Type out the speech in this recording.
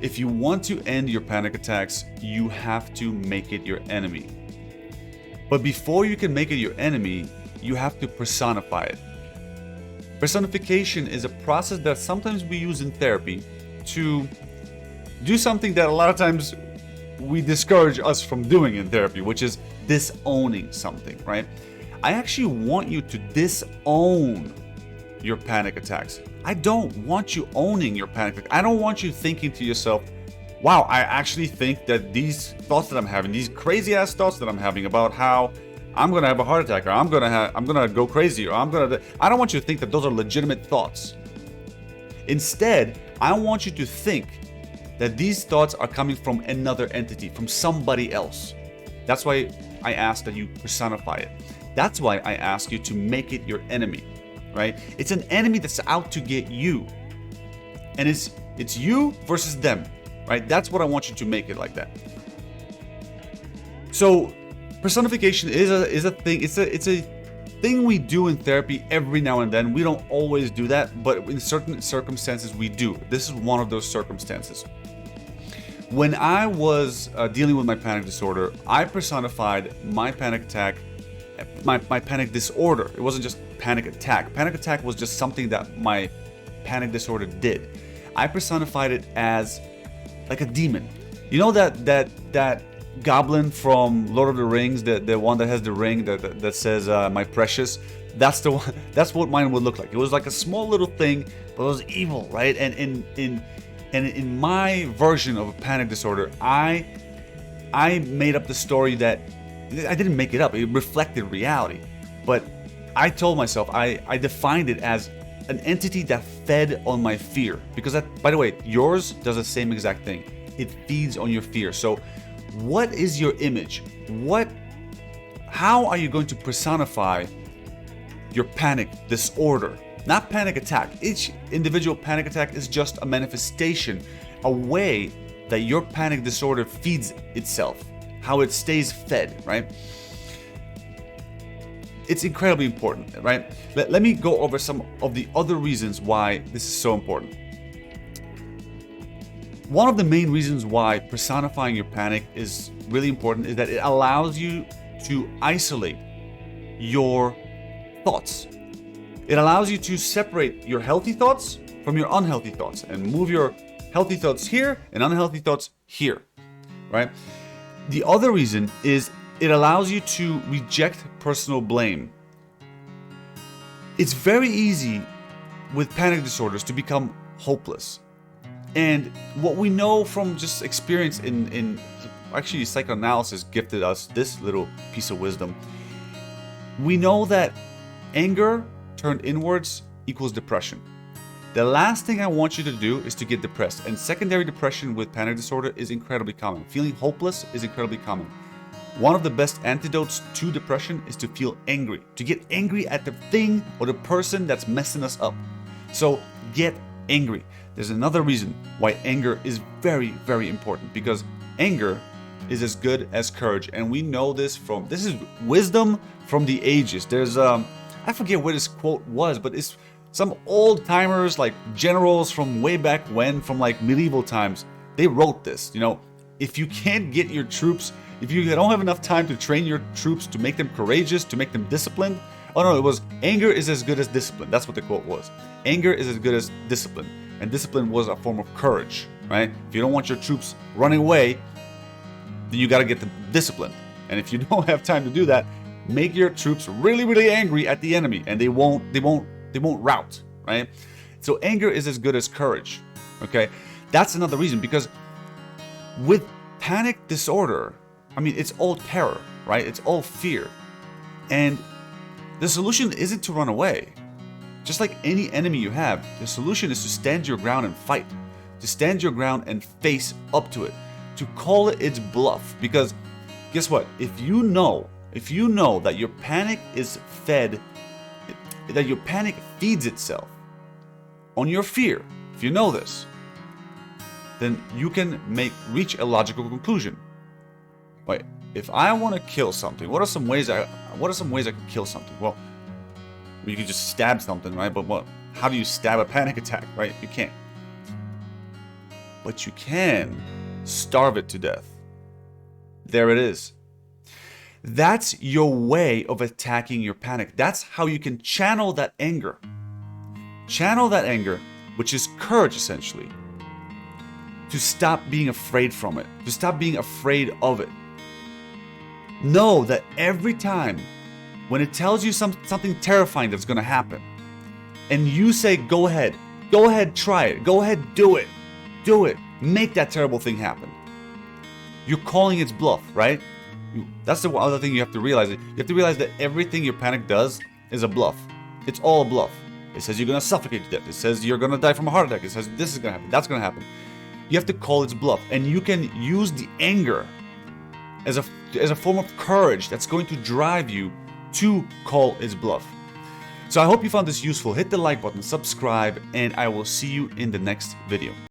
If you want to end your panic attacks, you have to make it your enemy. But before you can make it your enemy, you have to personify it. Personification is a process that sometimes we use in therapy to do something that a lot of times we discourage us from doing in therapy, which is disowning something, right? I actually want you to disown your panic attacks. I don't want you owning your panic attack. I don't want you thinking to yourself, wow, I actually think that these thoughts that I'm having, these crazy ass thoughts that I'm having about how I'm gonna have a heart attack, or I'm gonna go crazy, or I don't want you to think that those are legitimate thoughts. Instead, I want you to think that these thoughts are coming from another entity, from somebody else. That's why I ask that you personify it. That's why I ask you to make it your enemy, right? It's an enemy that's out to get you. And it's you versus them, right? That's what I want you to make it like that. So personification is a thing. It's a thing we do in therapy every now and then. We don't always do that, but in certain circumstances we do. This is one of those circumstances. When I was dealing with my panic disorder, I personified my panic attack, my panic disorder. It wasn't just panic attack. Panic attack was just something that my panic disorder did. I personified it as like a demon. You know that goblin from Lord of the Rings, the one that has the ring that says "my precious." That's the one. That's what mine would look like. It was like a small little thing, but it was evil, right? And in my version of a panic disorder, I made up the story that I didn't make it up. It reflected reality, but I told myself I defined it as an entity that fed on my fear. Because that, by the way, yours does the same exact thing. It feeds on your fear. So what is your image? How are you going to personify your panic disorder? Not panic attack. Each individual panic attack is just a manifestation, a way that your panic disorder feeds itself, how it stays fed, right? It's incredibly important, right? Let me go over some of the other reasons why this is so important. One of the main reasons why personifying your panic is really important is that it allows you to isolate your thoughts. It allows you to separate your healthy thoughts from your unhealthy thoughts and move your healthy thoughts here and unhealthy thoughts here, right? The other reason is it allows you to reject personal blame. It's very easy with panic disorders to become hopeless. And what we know from just experience in actually psychoanalysis gifted us this little piece of wisdom. We know that anger turned inwards equals depression. The last thing I want you to do is to get depressed. And secondary depression with panic disorder is incredibly common. Feeling hopeless is incredibly common. One of the best antidotes to depression is to feel angry, to get angry at the thing or the person that's messing us up. So get angry. There's another reason why anger is very, very important, because anger is as good as courage. And we know this is wisdom from the ages. There's, I forget what this quote was, but it's some old timers, like generals from way back when, from like medieval times. They wrote this, if you can't get your troops, if you don't have enough time to train your troops to make them courageous, to make them disciplined. Oh no, it was anger is as good as discipline. That's what the quote was. Anger is as good as discipline. And discipline was a form of courage, right? If you don't want your troops running away, then you got to get them disciplined. And if you don't have time to do that, make your troops really, really angry at the enemy, and they won't rout, right? So anger is as good as courage, okay? That's another reason, because with panic disorder, it's all terror, right? It's all fear. And the solution isn't to run away. Just like any enemy you have, the solution is to stand your ground and fight, to stand your ground and face up to it, to call it its bluff. Because guess what? If you know that your panic is fed, that your panic feeds itself on your fear, if you know this, then you can reach a logical conclusion. Wait, if I want to kill something, what are some ways I could kill something? Well, you could just stab something, right? But how do you stab a panic attack, right? You can't. but you can starve it to death. There it is. That's your way of attacking your panic. That's how you can channel that anger. Channel that anger, which is courage essentially, to stop being afraid from it, to stop being afraid of it. Know that every time when it tells you something terrifying that's going to happen, and you say, go ahead, try it, go ahead, do it, make that terrible thing happen, you're calling its bluff, right? That's the other thing you have to realize. You have to realize that everything your panic does is a bluff. It's all a bluff. It says you're going to suffocate to death. It says you're going to die from a heart attack. It says this is going to happen, that's going to happen. You have to call its bluff, and you can use the anger as a form of courage that's going to drive you to call its bluff. So I hope you found this useful. Hit the like button, subscribe, and I will see you in the next video.